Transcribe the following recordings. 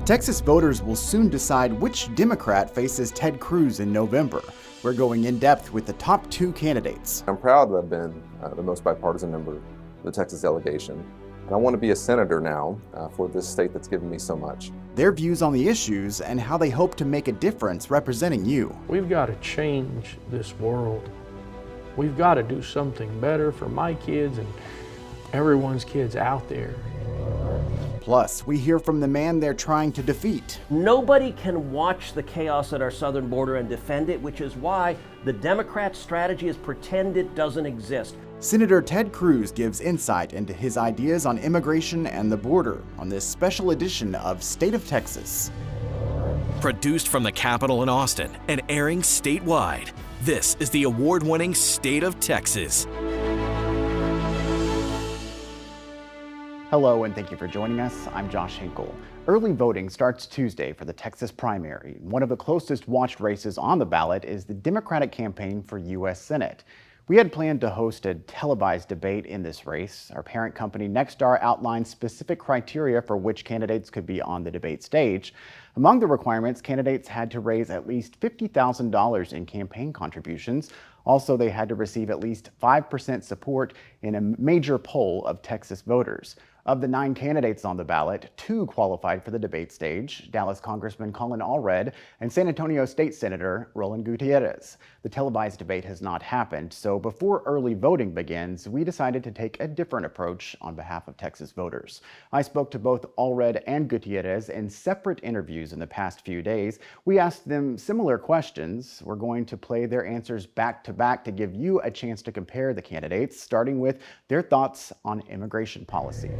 Texas voters will soon decide which Democrat faces Ted Cruz in November. We're going in depth with the top two candidates. I'm proud that I've been the most bipartisan member of the Texas delegation. And I want to be a senator now for this state that's given me so much. Their views on the issues and how they hope to make a difference representing you. We've got to change this world. We've got to do something better for my kids and everyone's kids out there. Plus, we hear from the man they're trying to defeat. Nobody can watch the chaos at our southern border and defend it, which is why the Democrats' strategy is pretend it doesn't exist. Senator Ted Cruz gives insight into his ideas on immigration and the border on this special edition of State of Texas. Produced from the Capitol in Austin and airing statewide, this is the award-winning State of Texas. Hello and thank you for joining us. I'm Josh Hinkle. Early voting starts Tuesday for the Texas primary. One of the closest watched races on the ballot is the Democratic campaign for U.S. Senate. We had planned to host a televised debate in this race. Our parent company Nexstar outlined specific criteria for which candidates could be on the debate stage. Among the requirements, candidates had to raise at least $50,000 in campaign contributions. Also, they had to receive at least 5% support in a major poll of Texas voters. Of the 9 candidates on the ballot, 2 qualified for the debate stage, Dallas Congressman Colin Allred and San Antonio State Senator Roland Gutierrez. The televised debate has not happened, so before early voting begins, we decided to take a different approach on behalf of Texas voters. I spoke to both Allred and Gutierrez in separate interviews in the past few days. We asked them similar questions. We're going to play their answers back to back to give you a chance to compare the candidates, starting with their thoughts on immigration policy.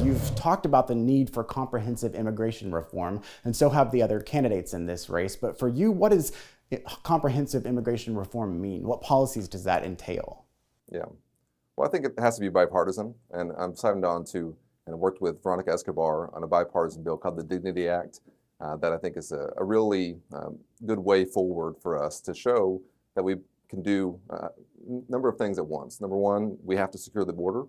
You've talked about the need for comprehensive immigration reform, and so have the other candidates in this race. But for you, what does comprehensive immigration reform mean? What policies does that entail? Yeah, well, I think it has to be bipartisan, and I'm signed on to and worked with Veronica Escobar on a bipartisan bill called the Dignity Act that I think is a really good way forward for us to show that we can do a number of things at once. Number one, we have to secure the border.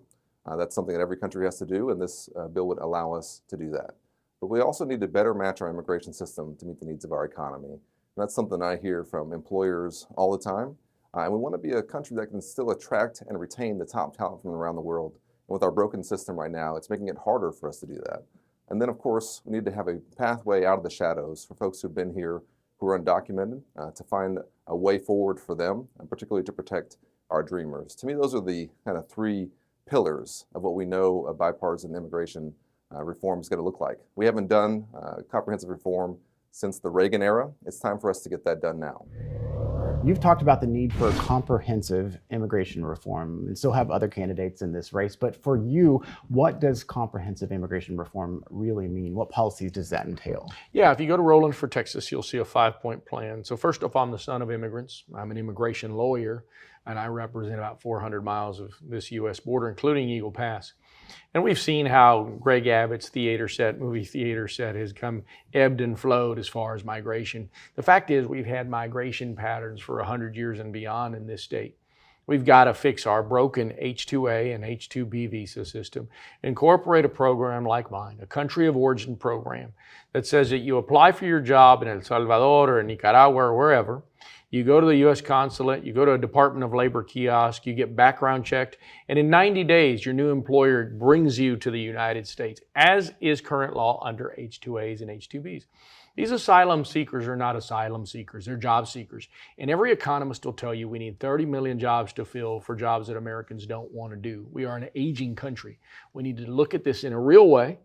That's something that every country has to do, and this bill would allow us to do that. But we also need to better match our immigration system to meet the needs of our economy. And that's something I hear from employers all the time. And we want to be a country that can still attract and retain the top talent from around the world. And with our broken system right now, it's making it harder for us to do that. And then, of course, we need to have a pathway out of the shadows for folks who've been here who are undocumented to find a way forward for them, and particularly to protect our dreamers. To me, those are the kind of 3 pillars of what we know a bipartisan immigration reform is going to look like. We haven't done comprehensive reform since the Reagan era. It's time for us to get that done now. You've talked about the need for comprehensive immigration reform, and so have other candidates in this race. But for you, what does comprehensive immigration reform really mean? What policies does that entail? Yeah, if you go to Roland for Texas, you'll see a 5-point plan. So first off, I'm the son of immigrants. I'm an immigration lawyer, and I represent about 400 miles of this U.S. border, including Eagle Pass. And we've seen how Greg Abbott's movie theater set has come ebbed and flowed as far as migration. The fact is we've had migration patterns for 100 years and beyond in this state. We've got to fix our broken H-2A and H-2B visa system, incorporate a program like mine, a country of origin program that says that you apply for your job in El Salvador or Nicaragua or wherever. You go to the U.S. consulate, you go to a Department of Labor kiosk, you get background checked, and in 90 days, your new employer brings you to the United States, as is current law under H-2As and H-2Bs. These asylum seekers are not asylum seekers, they're job seekers. And every economist will tell you we need 30 million jobs to fill for jobs that Americans don't want to do. We are an aging country. We need to look at this in a real way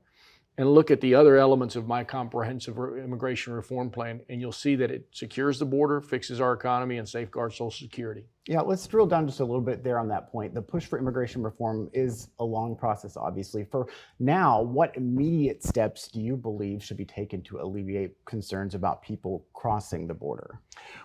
and look at the other elements of my comprehensive immigration reform plan, and you'll see that it secures the border, fixes our economy, and safeguards Social Security. Yeah, let's drill down just a little bit there on that point. The push for immigration reform is a long process, obviously. For now, what immediate steps do you believe should be taken to alleviate concerns about people crossing the border?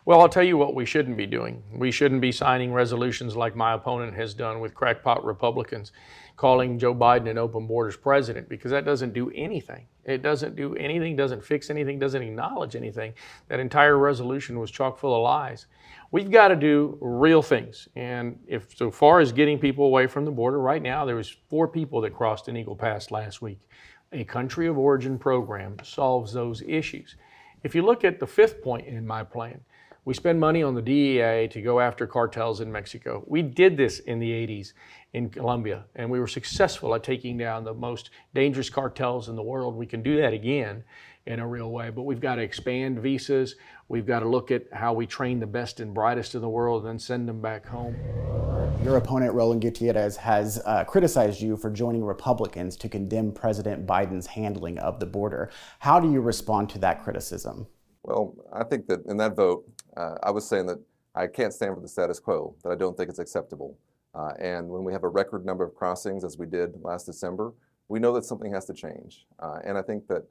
Well, I'll tell you what we shouldn't be doing. We shouldn't be signing resolutions like my opponent has done with crackpot Republicans, calling Joe Biden an open borders president, because that doesn't do anything. It doesn't do anything, doesn't fix anything, doesn't acknowledge anything. That entire resolution was chock full of lies. We've got to do real things. And if so far as getting people away from the border, right now there was 4 people that crossed an Eagle Pass last week. A country of origin program solves those issues. If you look at the fifth point in my plan, we spend money on the DEA to go after cartels in Mexico. We did this in the 80s in Colombia, and we were successful at taking down the most dangerous cartels in the world. We can do that again in a real way, but we've got to expand visas. We've got to look at how we train the best and brightest in the world and then send them back home. Your opponent, Roland Gutierrez, has criticized you for joining Republicans to condemn President Biden's handling of the border. How do you respond to that criticism? Well, I think that in that vote, I was saying that I can't stand for the status quo, that I don't think it's acceptable. And when we have a record number of crossings, as we did last December, we know that something has to change. And I think that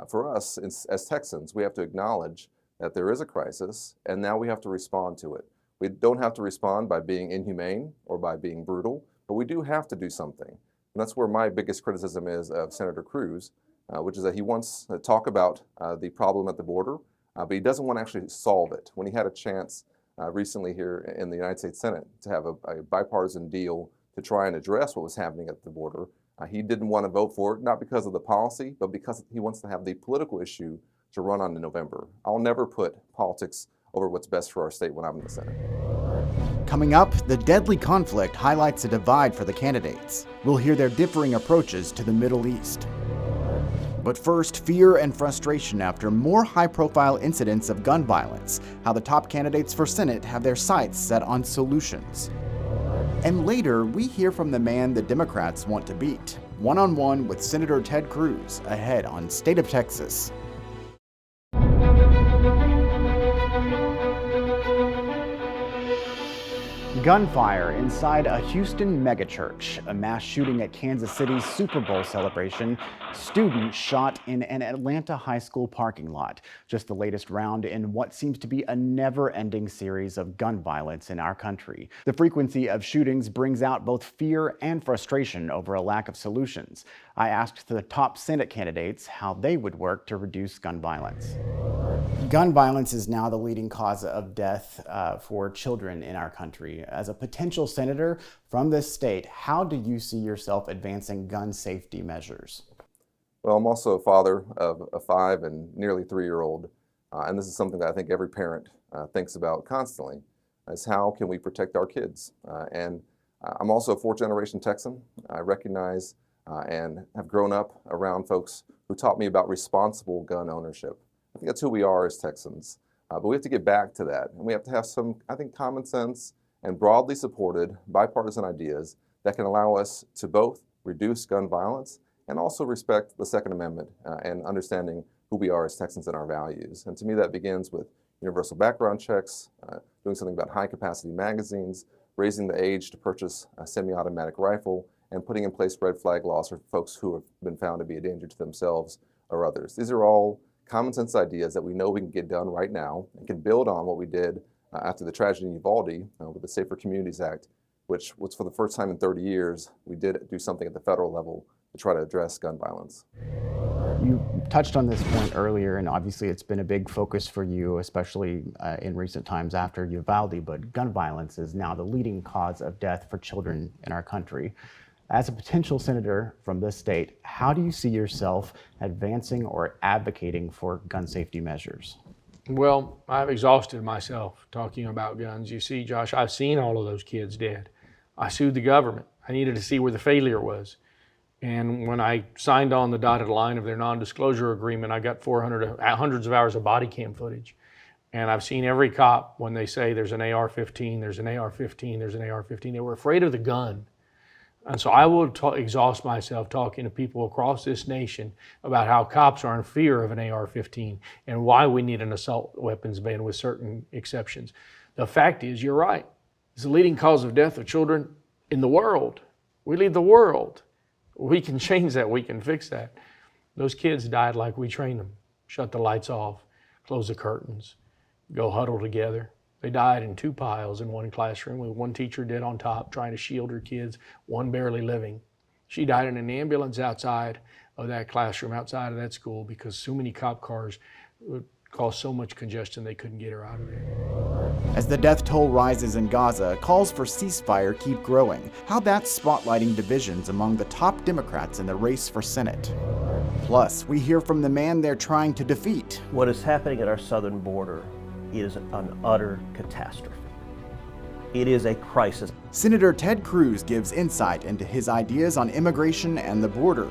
for us, as Texans, we have to acknowledge that there is a crisis, and now we have to respond to it. We don't have to respond by being inhumane or by being brutal, but we do have to do something. And that's where my biggest criticism is of Senator Cruz, which is that he wants to talk about the problem at the border, but he doesn't want to actually solve it. When he had a chance recently here in the United States Senate to have a bipartisan deal to try and address what was happening at the border, he didn't want to vote for it, not because of the policy, but because he wants to have the political issue to run on in November. I'll never put politics over what's best for our state when I'm in the Senate. Coming up, the deadly conflict highlights a divide for the candidates. We'll hear their differing approaches to the Middle East. But first, fear and frustration after more high-profile incidents of gun violence, how the top candidates for Senate have their sights set on solutions. And later, we hear from the man the Democrats want to beat, one-on-one with Senator Ted Cruz, ahead on State of Texas. Gunfire inside a Houston megachurch, a mass shooting at Kansas City's Super Bowl celebration, students shot in an Atlanta high school parking lot. Just the latest round in what seems to be a never-ending series of gun violence in our country. The frequency of shootings brings out both fear and frustration over a lack of solutions. I asked the top Senate candidates how they would work to reduce gun violence. Gun violence is now the leading cause of death for children in our country. As a potential senator from this state, how do you see yourself advancing gun safety measures? Well, I'm also a father of a 5 and nearly 3-year-old, and this is something that I think every parent thinks about constantly, is how can we protect our kids? And I'm also a 4th-generation Texan. I recognize and have grown up around folks who taught me about responsible gun ownership. I think that's who we are as Texans, but we have to get back to that, and we have to have some, I think, common sense and broadly supported bipartisan ideas that can allow us to both reduce gun violence and also respect the Second Amendment and understanding who we are as Texans and our values. And to me, that begins with universal background checks, doing something about high-capacity magazines, raising the age to purchase a semi-automatic rifle, and putting in place red flag laws for folks who have been found to be a danger to themselves or others. These are all common sense ideas that we know we can get done right now and can build on what we did after the tragedy in Uvalde with the Safer Communities Act, which was for the first time in 30 years, we did do something at the federal level to try to address gun violence. You touched on this point earlier, and obviously it's been a big focus for you, especially in recent times after Uvalde, but gun violence is now the leading cause of death for children in our country. As a potential senator from this state, how do you see yourself advancing or advocating for gun safety measures? Well, I've exhausted myself talking about guns. You see, Josh, I've seen all of those kids dead. I sued the government. I needed to see where the failure was. And when I signed on the dotted line of their non-disclosure agreement, I got hundreds of hours of body cam footage. And I've seen every cop when they say there's an AR-15, there's an AR-15, there's an AR-15. They were afraid of the gun. And so I will exhaust myself talking to people across this nation about how cops are in fear of an AR-15 and why we need an assault weapons ban with certain exceptions. The fact is, you're right. It's the leading cause of death of children in the world. We lead the world. We can change that. We can fix that. Those kids died like we trained them. Shut the lights off, close the curtains, go huddle together. They died in 2 piles in one classroom with one teacher dead on top trying to shield her kids, one barely living. She died in an ambulance outside of that classroom, outside of that school, because so many cop cars would cause so much congestion they couldn't get her out of there. As the death toll rises in Gaza, calls for ceasefire keep growing. How that's spotlighting divisions among the top Democrats in the race for Senate. Plus, we hear from the man they're trying to defeat. What is happening at our southern border is an utter catastrophe. It is a crisis. Senator Ted Cruz gives insight into his ideas on immigration and the border.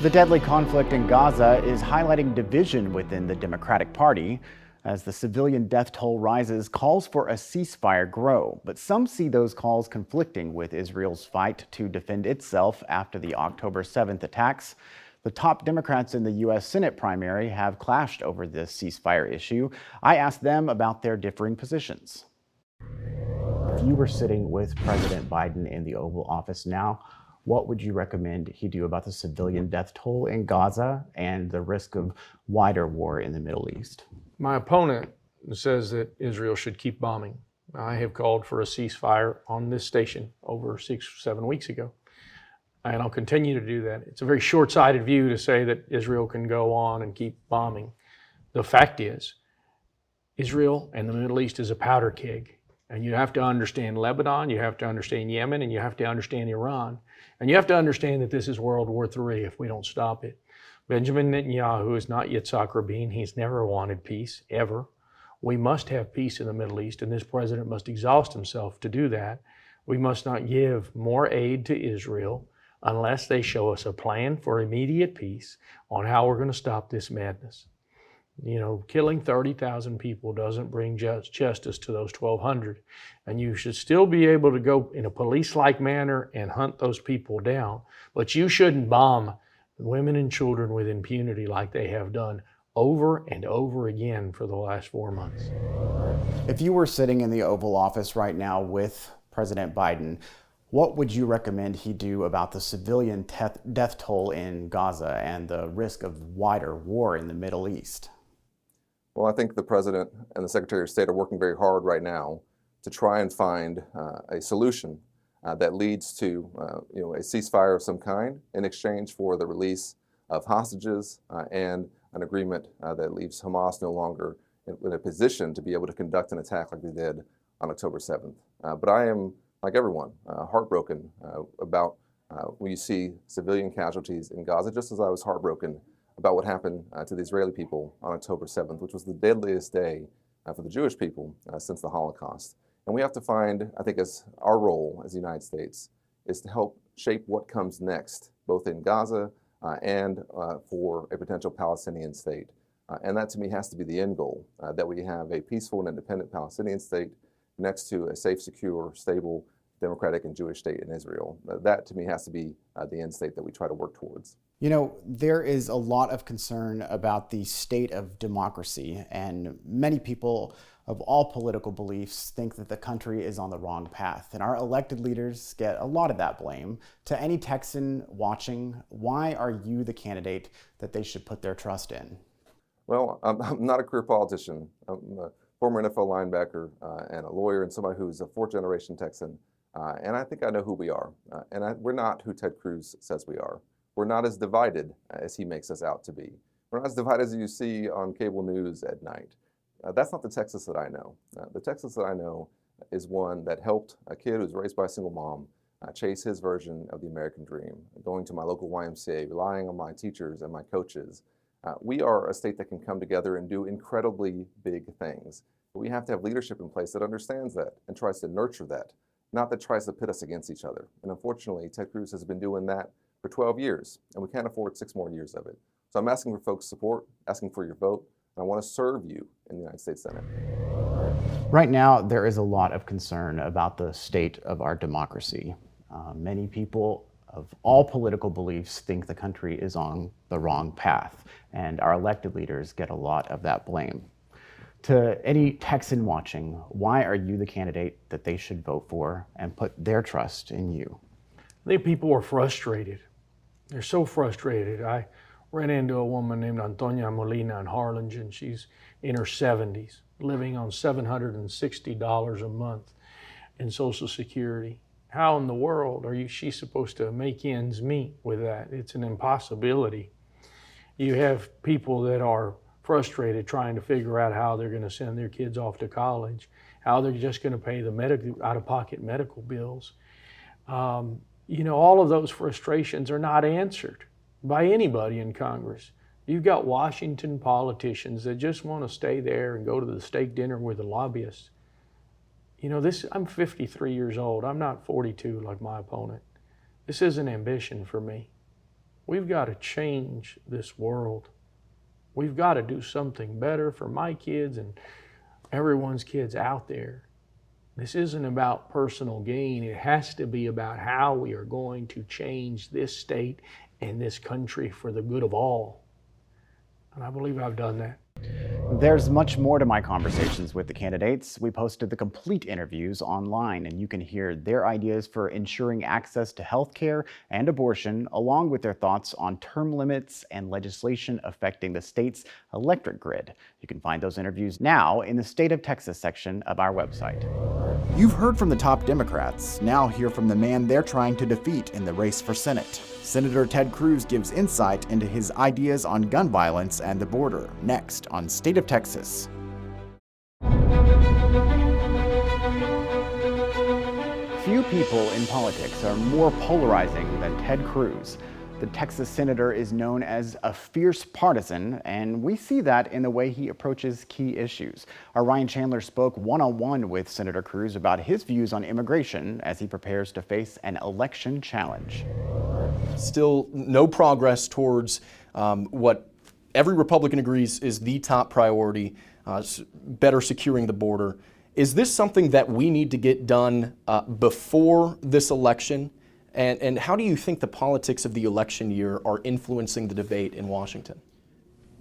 The deadly conflict in Gaza is highlighting division within the Democratic Party. As the civilian death toll rises, calls for a ceasefire grow. But some see those calls conflicting with Israel's fight to defend itself after the October 7th attacks. The top Democrats in the U.S. Senate primary have clashed over this ceasefire issue. I asked them about their differing positions. If you were sitting with President Biden in the Oval Office now, what would you recommend he do about the civilian death toll in Gaza and the risk of wider war in the Middle East? My opponent says that Israel should keep bombing. I have called for a ceasefire on this station over 6-7 weeks ago, and I'll continue to do that. It's a very short-sighted view to say that Israel can go on and keep bombing. The fact is, Israel and the Middle East is a powder keg, and you have to understand Lebanon, you have to understand Yemen, and you have to understand Iran. And you have to understand that this is World War III if we don't stop it. Benjamin Netanyahu is not Yitzhak Rabin. He's never wanted peace, ever. We must have peace in the Middle East, and this president must exhaust himself to do that. We must not give more aid to Israel unless they show us a plan for immediate peace on how we're going to stop this madness. You know, killing 30,000 people doesn't bring justice to those 1,200. And you should still be able to go in a police-like manner and hunt those people down. But you shouldn't bomb women and children with impunity like they have done over and over again for the last 4 months. If you were sitting in the Oval Office right now with President Biden, what would you recommend he do about the civilian death toll in Gaza and the risk of wider war in the Middle East? Well, I think the President and the Secretary of State are working very hard right now to try and find a solution that leads to a ceasefire of some kind in exchange for the release of hostages and an agreement that leaves Hamas no longer in a position to be able to conduct an attack like they did on October 7th. But I am, like everyone, heartbroken about when you see civilian casualties in Gaza, just as I was heartbroken about what happened to the Israeli people on October 7th, which was the deadliest day for the Jewish people since the Holocaust. And we have to find, I think, as our role as the United States is to help shape what comes next, both in Gaza and for a potential Palestinian state. And that, to me, has to be the end goal, that we have a peaceful and independent Palestinian state next to a safe, secure, stable, democratic and Jewish state in Israel. That, to me, has to be the end state that we try to work towards. You know, there is a lot of concern about the state of democracy, and many people of all political beliefs think that the country is on the wrong path, and our elected leaders get a lot of that blame. To any Texan watching, why are you the candidate that they should put their trust in? Well, I'm not a career politician. I'm a former NFL linebacker and a lawyer and somebody who's a fourth-generation Texan, and I think I know who we are. We're not who Ted Cruz says we are. We're not as divided as he makes us out to be. We're not as divided as you see on cable news at night. That's not the Texas that I know. The Texas that I know is one that helped a kid who was raised by a single mom chase his version of the American dream, going to my local YMCA, relying on my teachers and my coaches. We are a state that can come together and do incredibly big things. But we have to have leadership in place that understands that and tries to nurture that, not that tries to pit us against each other. And unfortunately, Ted Cruz has been doing that for 12 years, and we can't afford 6 more years of it. So I'm asking for folks' support, asking for your vote, and I want to serve you in the United States Senate. Right now, there is a lot of concern about the state of our democracy. Many people of all political beliefs think the country is on the wrong path, and our elected leaders get a lot of that blame. To any Texan watching, why are you the candidate that they should vote for and put their trust in you? I think people are frustrated. They're so frustrated. I ran into a woman named Antonia Molina in Harlingen. She's in her 70s, living on $760 a month in Social Security. How in the world are she supposed to make ends meet with that? It's an impossibility. You have people that are frustrated trying to figure out how they're going to send their kids off to college, how they're just going to pay the out-of-pocket medical bills. All of those frustrations are not answered by anybody in Congress. You've got Washington politicians that just want to stay there and go to the steak dinner with the lobbyists. I'm 53 years old. I'm not 42 like my opponent. This is an ambition for me. We've got to change this world. We've got to do something better for my kids and everyone's kids out there. This isn't about personal gain. It has to be about how we are going to change this state and this country for the good of all. And I believe I've done that. There's much more to my conversations with the candidates. We posted the complete interviews online, and you can hear their ideas for ensuring access to health care and abortion, along with their thoughts on term limits and legislation affecting the state's electric grid. You can find those interviews now in the State of Texas section of our website. You've heard from the top Democrats. Now hear from the man they're trying to defeat in the race for Senate. Senator Ted Cruz gives insight into his ideas on gun violence and the border, next on State of Texas. Few people in politics are more polarizing than Ted Cruz. The Texas senator is known as a fierce partisan, and we see that in the way he approaches key issues. Our Ryan Chandler spoke one-on-one with Senator Cruz about his views on immigration as he prepares to face an election challenge. Still no progress towards what every Republican agrees is the top priority, better securing the border. Is this something that we need to get done before this election? And how do you think the politics of the election year are influencing the debate in Washington?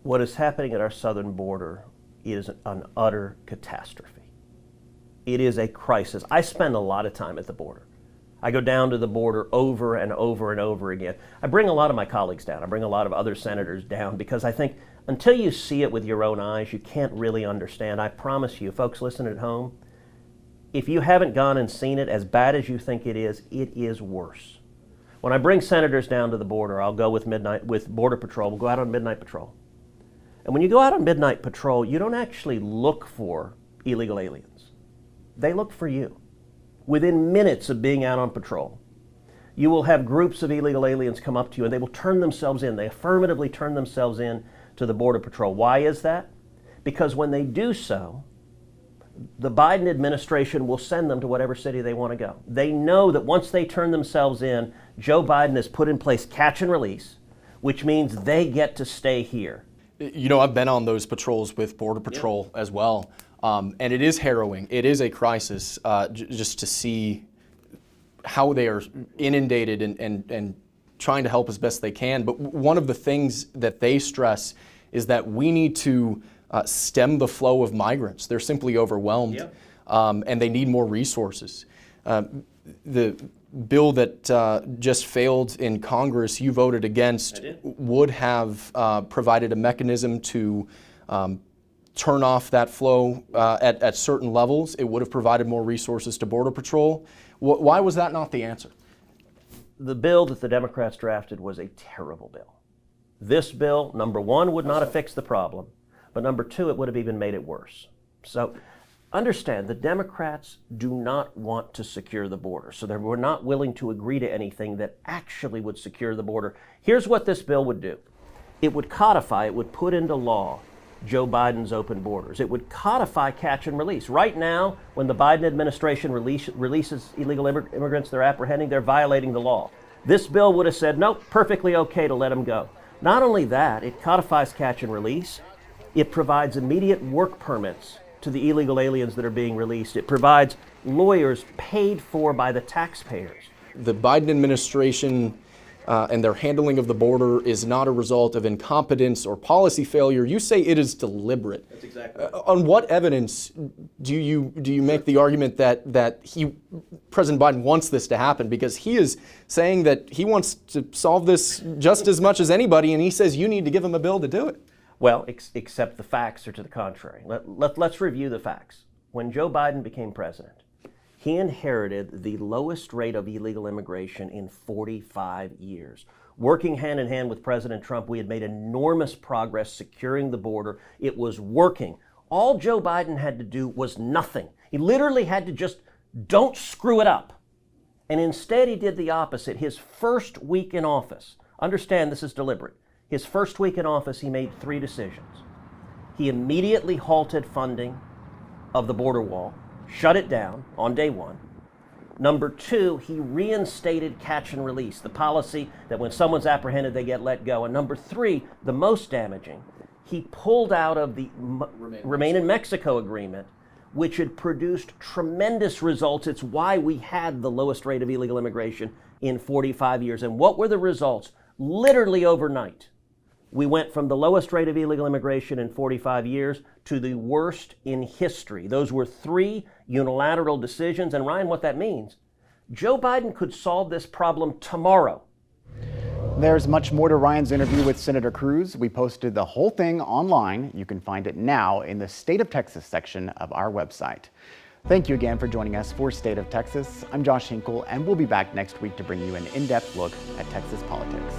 What is happening at our southern border is an utter catastrophe. It is a crisis. I spend a lot of time at the border. I go down to the border over and over and over again. I bring a lot of my colleagues down. I bring a lot of other senators down because I think until you see it with your own eyes, you can't really understand. I promise you, folks listening at home, if you haven't gone and seen it, as bad as you think it is worse. When I bring senators down to the border, I'll go with Border Patrol. We'll go out on midnight patrol. And when you go out on midnight patrol, you don't actually look for illegal aliens. They look for you. Within minutes of being out on patrol, you will have groups of illegal aliens come up to you and they will turn themselves in. They affirmatively turn themselves in to the Border Patrol. Why is that? Because when they do so, the Biden administration will send them to whatever city they want to go. They know that once they turn themselves in, Joe Biden has put in place catch and release, which means they get to stay here. I've been on those patrols with Border Patrol as well, and it is harrowing. It is a crisis just to see how they are inundated and trying to help as best they can. But one of the things that they stress is that we need to stem the flow of migrants. They're simply overwhelmed, and they need more resources. The bill that just failed in Congress, you voted against, would have provided a mechanism to turn off that flow at certain levels. It would have provided more resources to Border Patrol. Why was that not the answer? The bill that the Democrats drafted was a terrible bill. This bill, number one, would not have fixed the problem. But number two, it would have even made it worse. So understand, the Democrats do not want to secure the border. So they were not willing to agree to anything that actually would secure the border. Here's what this bill would do. It would codify, it would put into law Joe Biden's open borders. It would codify catch and release. Right now, when the Biden administration releases illegal immigrants they're apprehending, they're violating the law. This bill would have said, nope, perfectly okay to let them go. Not only that, it codifies catch and release. It provides immediate work permits to the illegal aliens that are being released. It provides lawyers paid for by the taxpayers. The Biden administration and their handling of the border is not a result of incompetence or policy failure. You say it is deliberate. That's exactly right. On what evidence do you make the argument that President Biden wants this to happen? Because he is saying that he wants to solve this just as much as anybody, and he says you need to give him a bill to do it. Well, except the facts are to the contrary. Let's review the facts. When Joe Biden became president, he inherited the lowest rate of illegal immigration in 45 years. Working hand in hand with President Trump, we had made enormous progress securing the border. It was working. All Joe Biden had to do was nothing. He literally had to just don't screw it up. And instead he did the opposite. His first week in office, understand this is deliberate, his first week in office he made 3 decisions. He immediately halted funding of the border wall, shut it down on day 1. Number 2, he reinstated catch and release, the policy that when someone's apprehended, they get let go. And number 3, the most damaging, he pulled out of the Remain in Mexico agreement, which had produced tremendous results. It's why we had the lowest rate of illegal immigration in 45 years. And what were the results? Literally overnight, we went from the lowest rate of illegal immigration in 45 years to the worst in history. Those were 3 unilateral decisions. And Ryan, what that means, Joe Biden could solve this problem tomorrow. There's much more to Ryan's interview with Senator Cruz. We posted the whole thing online. You can find it now in the State of Texas section of our website. Thank you again for joining us for State of Texas. I'm Josh Hinkle, and we'll be back next week to bring you an in-depth look at Texas politics.